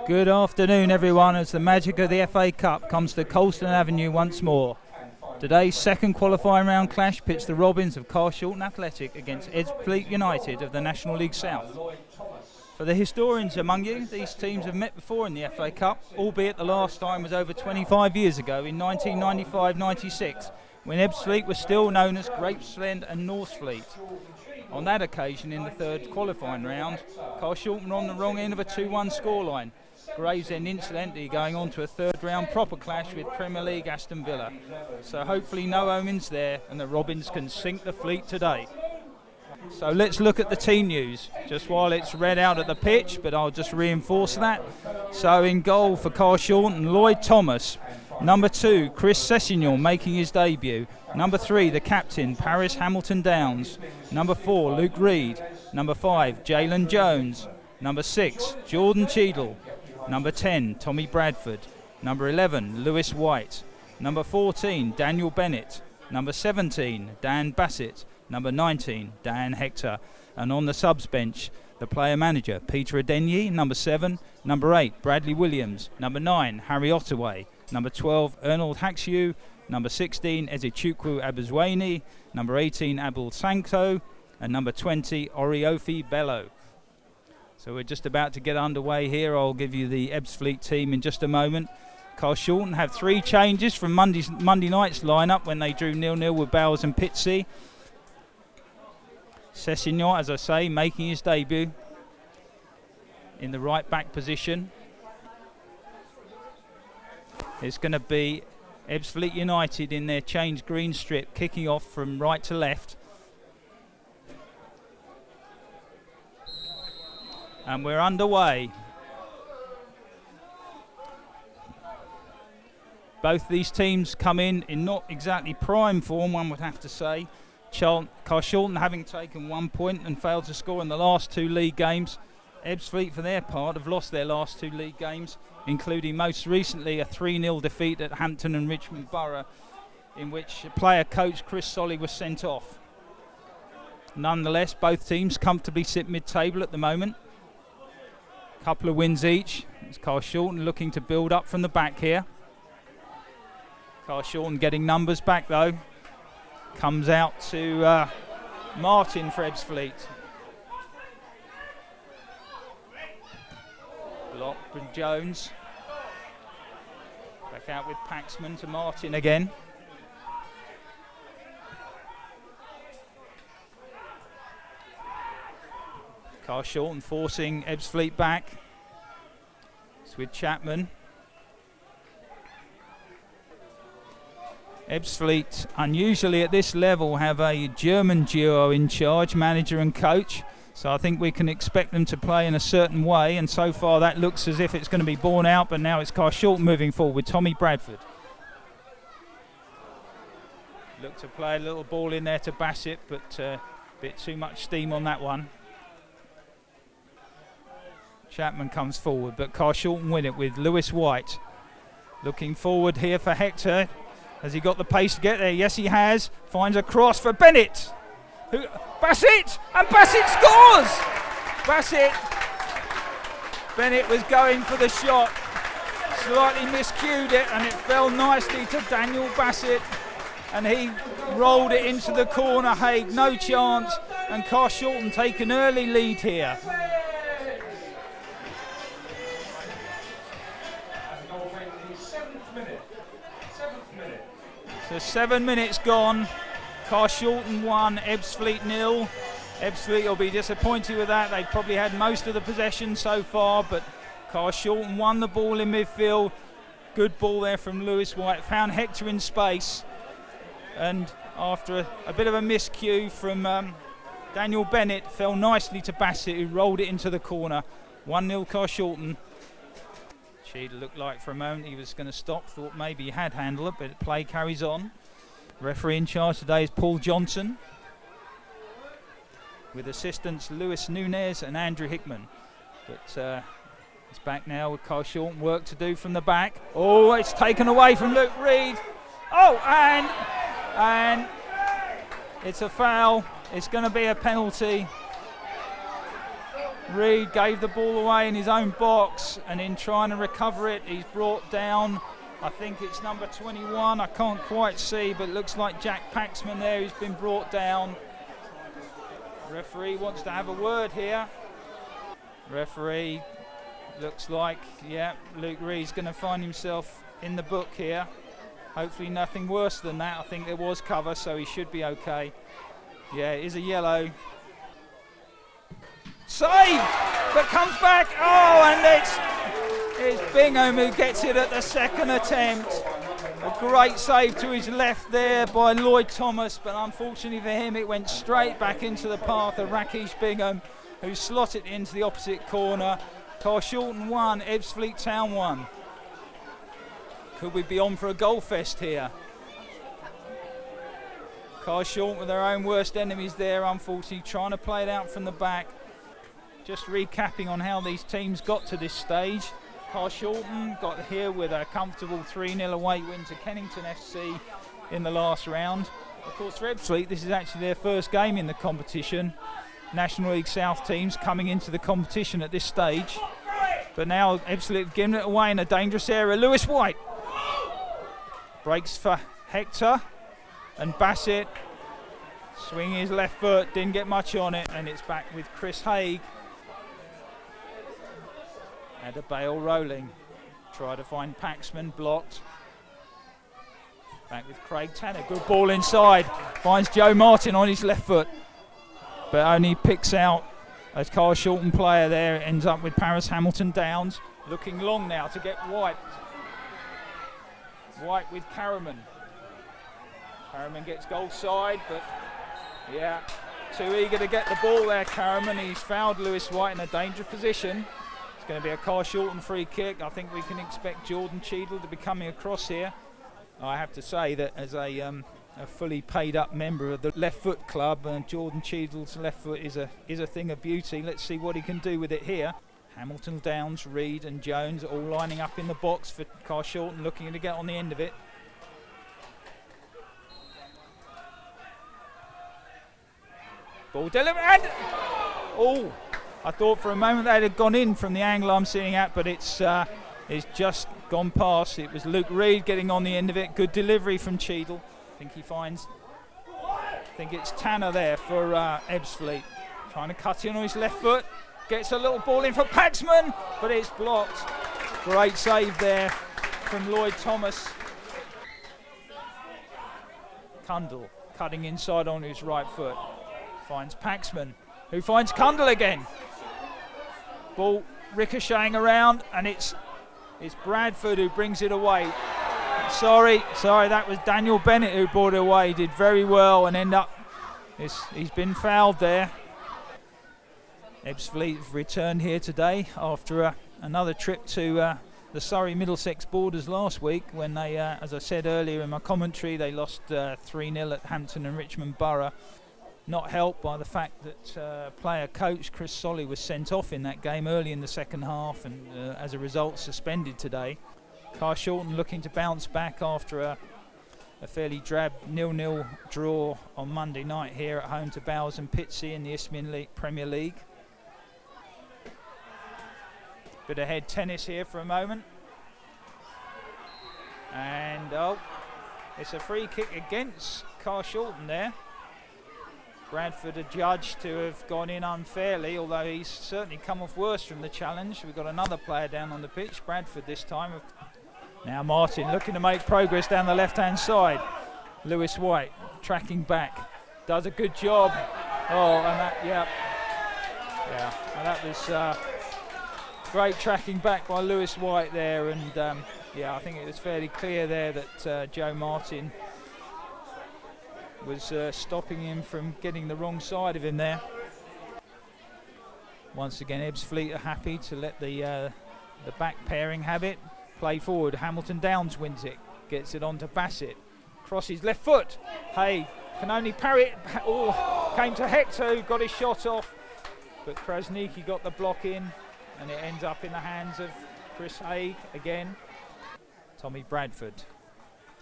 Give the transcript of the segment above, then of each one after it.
Good afternoon, everyone, as the magic of the FA Cup comes to Colston Avenue once more. Today's second qualifying round clash pits the Robins of Carshalton Athletic against Ebbsfleet United of the National League South. For the historians among you, these teams have met before in the FA Cup, albeit the last time was over 25 years ago in 1995-96, when Ebbsfleet was still known as Gravesend and Northfleet. On that occasion, in the third qualifying round, Carshalton were on the wrong end of a 2-1 scoreline. Gravesend incidentally going on to a third round proper clash with Premier League Aston Villa. So hopefully no omens there and the Robins can sink the fleet today. So let's look at the team news, just while it's read out at the pitch, but I'll just reinforce that. So in goal for Carshalton, Lloyd Thomas. Number 2, Chris Sessignon making his debut. Number 3, the captain, Paris Hamilton Downs. Number 4, Luke Reed. Number 5, Jalen Jones. Number 6, Jordan Cheadle. Number 10, Tommy Bradford. Number 11, Lewis White. Number 14, Daniel Bennett. Number 17, Dan Bassett. Number 19, Dan Hector. And on the subs bench, the player manager, Peter Adenyi. Number 7, number 8, Bradley Williams. Number 9, Harry Ottaway. Number 12, Arnold Haxiu. Number 16, Ezichukwu Abuzweni. Number 18, Abul Sanko. And number 20, Oriofi Bello. So we're just about to get underway here. I'll give you the Ebbsfleet team in just a moment. Carshalton have 3 changes from Monday night's lineup when they drew 0-0 with Bowers and Pitsea. Sessignon, as I say, making his debut in the right back position. It's going to be Ebbsfleet United in their changed green strip, kicking off from right to left. And we're underway. Both these teams come in not exactly prime form, one would have to say. Carshalton having taken 1 point and failed to score in the last 2 league games. Ebbsfleet, for their part, have lost their last 2 league games, including most recently a 3-0 defeat at Hampton and Richmond Borough, in which player coach Chris Solly was sent off. Nonetheless, both teams comfortably sit mid-table at the moment. Couple of wins each. It's Carshalton looking to build up from the back here. Carshalton getting numbers back though. Comes out to Martin for Ebbsfleet. Block from Jones. Back out with Paxman to Martin again. Carshalton forcing Ebbsfleet back. It's with Chapman. Ebbsfleet, unusually at this level, have a German duo in charge, manager and coach. So I think we can expect them to play in a certain way. And so far that looks as if it's going to be borne out. But now it's Carshalton moving forward with Tommy Bradford. Look to play a little ball in there to Bassett, but a bit too much steam on that one. Chapman comes forward, but Carshalton win it with Lewis White. Looking forward here for Hector. Has he got the pace to get there? Yes, he has. Finds a cross for Bennett. Bassett! And Bassett scores! Bassett. Bennett was going for the shot. Slightly miscued it, and it fell nicely to Daniel Bassett. And he rolled it into the corner. Haig, no chance. And Carshalton take an early lead here. So 7 minutes gone. Carshalton 1, Ebbsfleet 0. Ebbsfleet will be disappointed with that. They've probably had most of the possession so far, but Carshalton won the ball in midfield. Good ball there from Lewis White. Found Hector in space. And after a bit of a miscue from Daniel Bennett, fell nicely to Bassett, who rolled it into the corner. 1-0 Carshalton. Cheadle looked like for a moment he was going to stop, thought maybe he had handled it, but play carries on. Referee in charge today is Paul Johnson, with assistants Lewis Nunez and Andrew Hickman. But it's back now with Carshalton, work to do from the back. Oh, it's taken away from Luke Reed. Oh, and it's a foul. It's going to be a penalty. Reed gave the ball away in his own box, and in trying to recover it, he's brought down, I think it's number 21, I can't quite see, but it looks like Jack Paxman there who's been brought down. Referee wants to have a word here. Referee looks like, yeah, Luke Reed's going to find himself in the book here. Hopefully nothing worse than that. I think there was cover, so he should be okay. Yeah, it is a yellow. Saved, but comes back. Oh, and it's Bingham who gets it at the second attempt. A great save to his left there by Lloyd Thomas, but unfortunately for him, it went straight back into the path of Rakesh Bingham, who slotted into the opposite corner. Carshalton 1, Ebbsfleet Town 1. Could we be on for a goal fest here? Carshalton with their own worst enemies there, unfortunately, trying to play it out from the back. Just recapping on how these teams got to this stage. Carshalton got here with a comfortable 3-0 away win to Kennington FC in the last round. Of course, for Ebbsfleet, this is actually their first game in the competition. National League South teams coming into the competition at this stage. But now Ebbsfleet have given it away in a dangerous area. Lewis White breaks for Hector, and Bassett swinging his left foot, didn't get much on it, and it's back with Chris Haig. Had a bail rolling. Try to find Paxman, blocked. Back with Craig Tanner, good ball inside. Finds Joe Martin on his left foot, but only picks out a Carshalton player there. It ends up with Paris Hamilton Downs. Looking long now to get White. White with Carriman. Carriman gets goal side, but yeah, too eager to get the ball there, Carriman. He's fouled Lewis White in a dangerous position. It's going to be a Carshalton free kick. I think we can expect Jordan Cheadle to be coming across here. I have to say that as a fully paid up member of the left foot club, Jordan Cheadle's left foot is a thing of beauty. Let's see what he can do with it here. Hamilton, Downs, Reed and Jones all lining up in the box for Carshalton, looking to get on the end of it. Ball delivered, and oh, I thought for a moment that had gone in from the angle I'm sitting at, but it's just gone past. It was Luke Reed getting on the end of it. Good delivery from Cheadle. I think it's Tanner there for Ebbsfleet. Trying to cut in on his left foot. Gets a little ball in for Paxman, but it's blocked. Great save there from Lloyd Thomas. Cundall cutting inside on his right foot. Finds Paxman, who finds Cundall again. Ball ricocheting around, and it's Bradford who brings it away. Sorry, that was Daniel Bennett who brought it away. He did very well and he's been fouled there. Ebbsfleet have returned here today after another trip to the Surrey Middlesex borders last week when they, as I said earlier in my commentary, they lost 3-0 at Hampton and Richmond Borough. Not helped by the fact that player coach Chris Solly was sent off in that game early in the second half and as a result suspended today. Carshalton looking to bounce back after a fairly drab 0-0 draw on Monday night here at home to Bowes and Pitsea in the Isthmian Premier League. Bit of head tennis here for a moment. And it's a free kick against Carshalton there. Bradford adjudged to have gone in unfairly, although he's certainly come off worse from the challenge. We've got another player down on the pitch, Bradford this time. Now Martin looking to make progress down the left-hand side. Lewis White tracking back, does a good job. Oh, and that, and that was great tracking back by Lewis White there. And I think it was fairly clear there that Joe Martin was stopping him from getting the wrong side of him there. Once again, Ebbsfleet are happy to let the back pairing have it. Play forward, Hamilton Downs wins it, gets it on to Bassett, crosses left foot, Hay can only parry it, came to Hector, who got his shot off, but Krasniki got the block in, and it ends up in the hands of Chris Haig again. Tommy Bradford,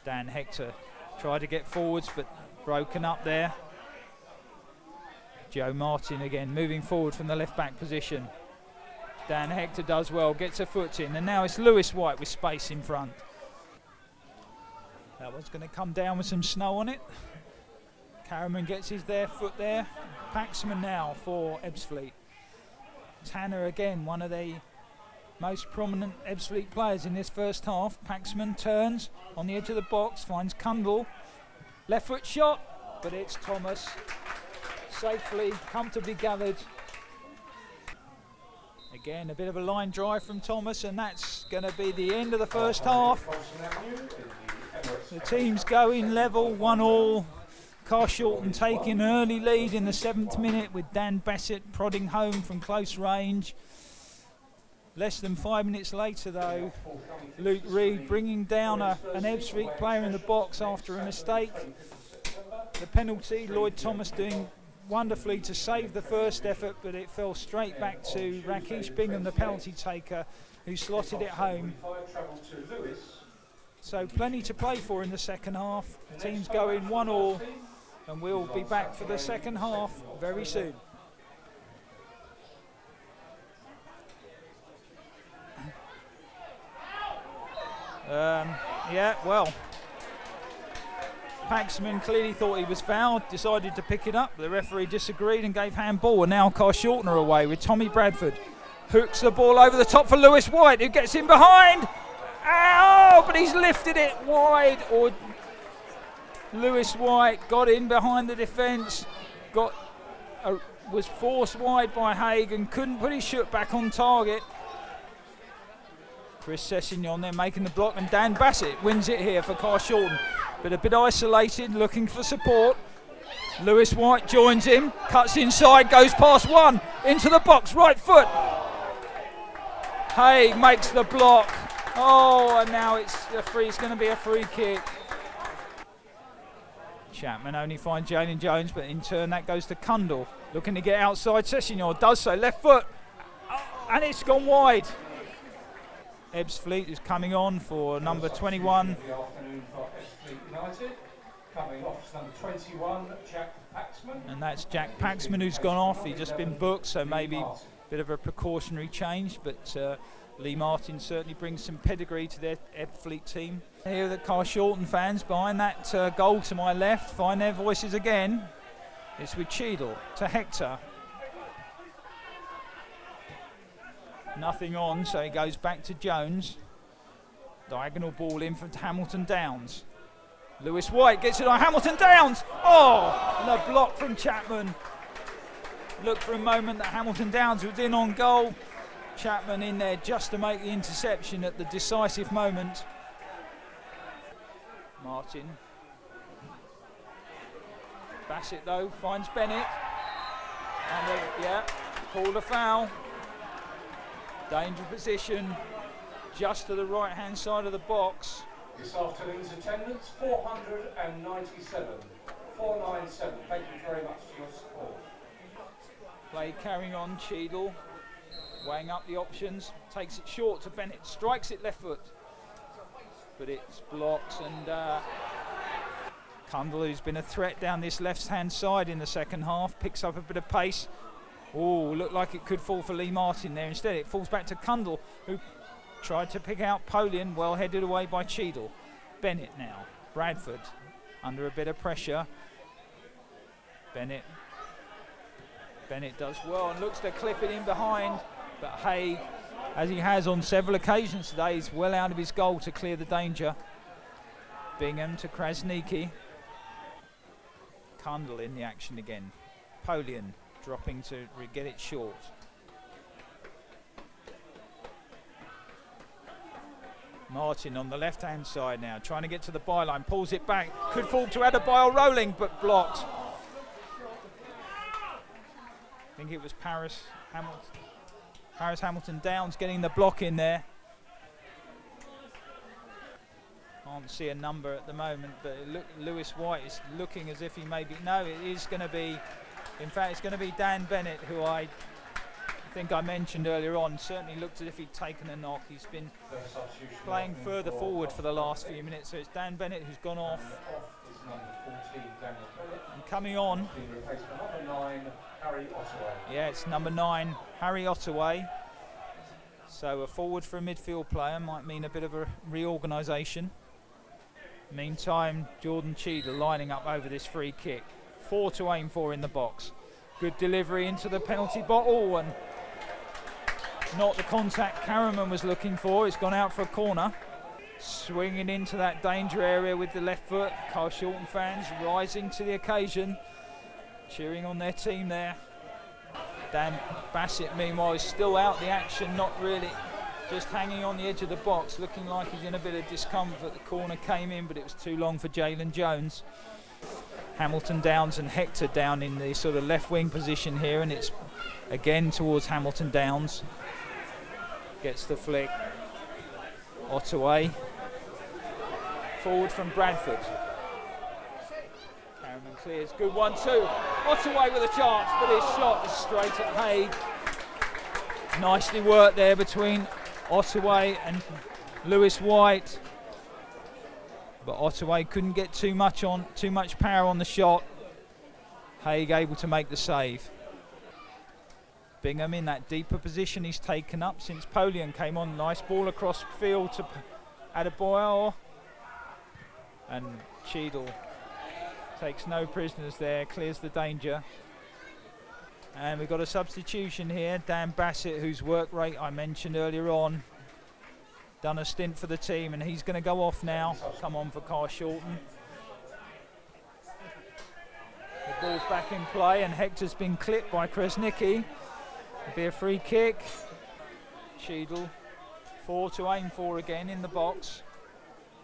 Dan Hector tried to get forwards, but broken up there. Joe Martin again moving forward from the left back position. Dan Hector does well, gets a foot in, and now it's Lewis White with space in front. That one's going to come down with some snow on it. Carriman gets his foot there. Paxman now for Ebbsfleet. Tanner again, one of the most prominent Ebbsfleet players in this first half. Paxman turns on the edge of the box, finds Cundall. Left foot shot, but it's Thomas. Safely, comfortably gathered. Again, a bit of a line drive from Thomas, and that's going to be the end of the first half. The team's going level, 1-1. Carshalton taking an early lead in the 7th minute with Dan Bassett prodding home from close range. Less than 5 minutes later though, Luke Reed bringing down an Ebbsfleet player in the box after a mistake. The penalty, Lloyd Thomas doing wonderfully to save the first effort, but it fell straight back to Rakesh Bingham, the penalty taker, who slotted it home. So plenty to play for in the second half. The team's going 1-1, and we'll be back for the second half very soon. Yeah, well, Paxman clearly thought he was fouled, decided to pick it up. The referee disagreed and gave handball, and now Carshalton are away with Tommy Bradford. Hooks the ball over the top for Lewis White, who gets in behind. Ow, but he's lifted it wide. Or Lewis White got in behind the defence, was forced wide by Haig and couldn't put his shot back on target. Chris Sessignon there making the block, and Dan Bassett wins it here for Carshalton. But a bit isolated, looking for support. Lewis White joins him, cuts inside, goes past one, into the box, right foot. Haig makes the block. Oh, and now it's going to be a free kick. Chapman only finds Jalen Jones, but in turn that goes to Cundall. Looking to get outside, Sessignon does so, left foot, and it's gone wide. Ebbsfleet is coming on for number 21. Coming off number 21, Jack Paxman. And that's Jack Paxman who's gone off. He's just been booked, so maybe a bit of a precautionary change, but Lee Martin certainly brings some pedigree to their Ebbsfleet team. Here are the Carshalton fans behind that goal to my left. Find their voices again. It's with Cheadle to Hector. Nothing on, so he goes back to Jones. Diagonal ball in for Hamilton Downs. Lewis White gets it on Hamilton Downs. Oh, and a block from Chapman. Looked for a moment that Hamilton Downs was in on goal. Chapman in there just to make the interception at the decisive moment. Martin. Bassett though finds Bennett. And called a foul. Danger position just to the right hand side of the box. This afternoon's attendance 497. 497. Thank you very much for your support. Play carrying on, Cheadle weighing up the options, takes it short to Bennett, strikes it left foot, but it's blocked, and Cundall, who's been a threat down this left hand side in the second half, picks up a bit of pace. Oh, looked like it could fall for Lee Martin there. Instead it falls back to Cundall, who tried to pick out Polian, well headed away by Cheadle. Bennett now, Bradford under a bit of pressure. Bennett does well and looks to clip it in behind, but Haig, as he has on several occasions today, is well out of his goal to clear the danger. Bingham to Krasniki. Cundall in the action again. Polian dropping to get it short. Martin on the left hand side now, trying to get to the byline, pulls it back, could fall to Adebayo rolling, but blocked. I think it was Paris Hamilton Downs getting the block in there. Can't see a number at the moment, but Lewis White is looking as if he may be. No, it is going to be. In fact, it's going to be Dan Bennett, who I I think I mentioned earlier on, certainly looked as if he'd taken a knock. He's been playing further forward for the last few minutes, so it's Dan Bennett who's gone off. And coming on, yeah, it's number 9, Harry Ottaway. So a forward for a midfield player might mean a bit of a reorganisation. Meantime, Jordan Cheadle lining up over this free kick. 4 to aim for in the box. Good delivery into the penalty bottle, and not the contact Karaman was looking for. It's gone out for a corner. Swinging into that danger area with the left foot. Carshalton fans rising to the occasion, cheering on their team there. Dan Bassett, meanwhile, is still out the action, not really, just hanging on the edge of the box, looking like he's in a bit of discomfort. The corner came in, but it was too long for Jalen Jones. Hamilton Downs and Hector down in the sort of left wing position here, and it's again towards Hamilton Downs. Gets the flick. Ottaway. Forward from Bradford. Harriman clears. Good 1-2. Ottaway with a chance, but his shot is straight at Haig. Nicely worked there between Ottaway and Lewis White. But Ottaway couldn't get too much power on the shot. Haig able to make the save. Bingham in that deeper position he's taken up since Polian came on. Nice ball across field to Adebayor. And Cheadle takes no prisoners there, clears the danger. And we've got a substitution here. Dan Bassett, whose work rate I mentioned earlier on, done a stint for the team, and he's going to go off now. Come on for Carshalton. The ball's back in play, and Hector's been clipped by Kresnicki. It'll be a free kick. Cheadle, 4 to aim for again in the box.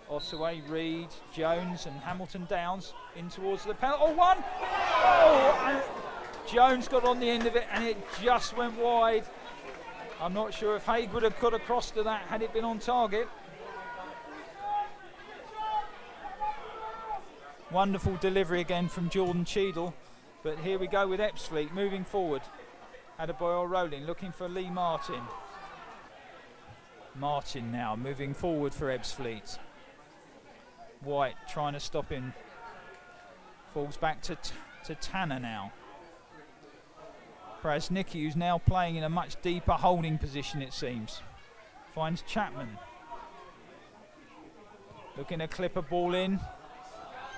Ottaway, Reed, Jones and Hamilton Downs in towards the penalty. Oh, one! Oh, and Jones got on the end of it, and it just went wide. I'm not sure if Haig would have got across to that had it been on target. Wonderful delivery again from Jordan Cheadle. But here we go with Ebbsfleet moving forward. Adebayor rolling, looking for Lee Martin. Martin now moving forward for Ebbsfleet. White trying to stop him. Falls back to Tanner now. Krasnicki, who's now playing in a much deeper holding position, it seems. Finds Chapman. Looking to clip a ball in.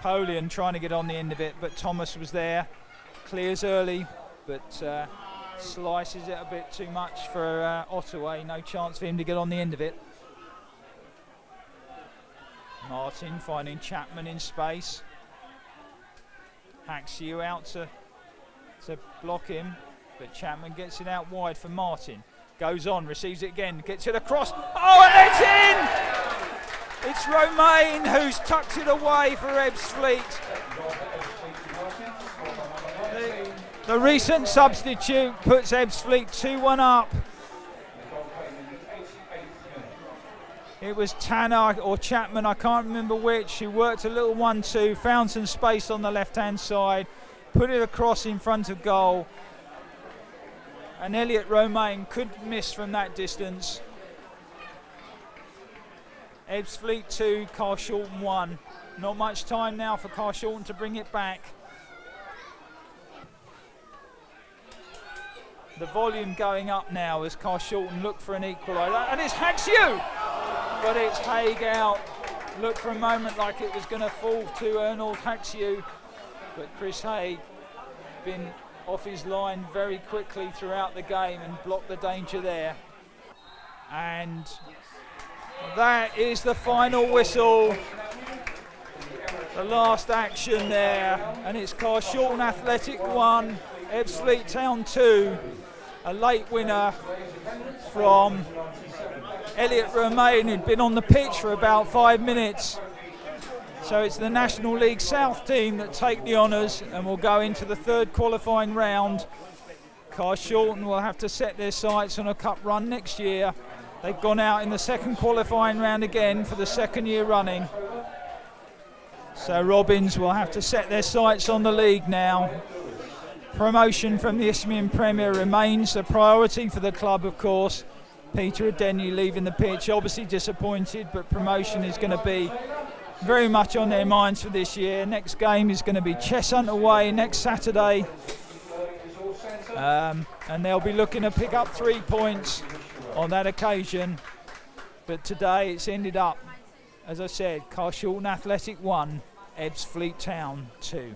Polian trying to get on the end of it, but Thomas was there. Clears early, but slices it a bit too much for Ottaway. No chance for him to get on the end of it. Martin finding Chapman in space. Haxiu out to block him, but Chapman gets it out wide for Martin. Goes on, receives it again, gets it across. Oh, and it's in! It's Romain who's tucked it away for Ebbsfleet. The recent substitute puts Ebbsfleet 2-1 up. It was Tanner or Chapman, I can't remember which, who worked a little 1-2, found some space on the left-hand side, put it across in front of goal. And Elliot Romain could miss from that distance. Ebbsfleet 2, Carshalton 1. Not much time now for Carshalton to bring it back. The volume going up now as Carshalton look for an equaliser. And it's Haxiu! But it's Haig out. Looked for a moment like it was going to fall to Ernald Haxiu. But Chris Haig been off his line very quickly throughout the game and blocked the danger there. And that is the final whistle. The last action there. And it's Carshalton Athletic 1, Ebbsfleet Town 2. A late winner from Elliot Romain, who'd been on the pitch for about 5 minutes. So it's the National League South team that take the honours and will go into the third qualifying round. Carshalton will have to set their sights on a cup run next year. They've gone out in the second qualifying round again for the second year running. So Robins will have to set their sights on the league now. Promotion from the Isthmian Premier remains a priority for the club, of course. Peter Adenyi leaving the pitch, obviously disappointed, but promotion is going to be very much on their minds for this year. Next game is going to be Cheshunt away next Saturday, and they'll be looking to pick up 3 points on that occasion. But today it's ended up, as I said, Carshalton Athletic 1, Ebbsfleet Town 2.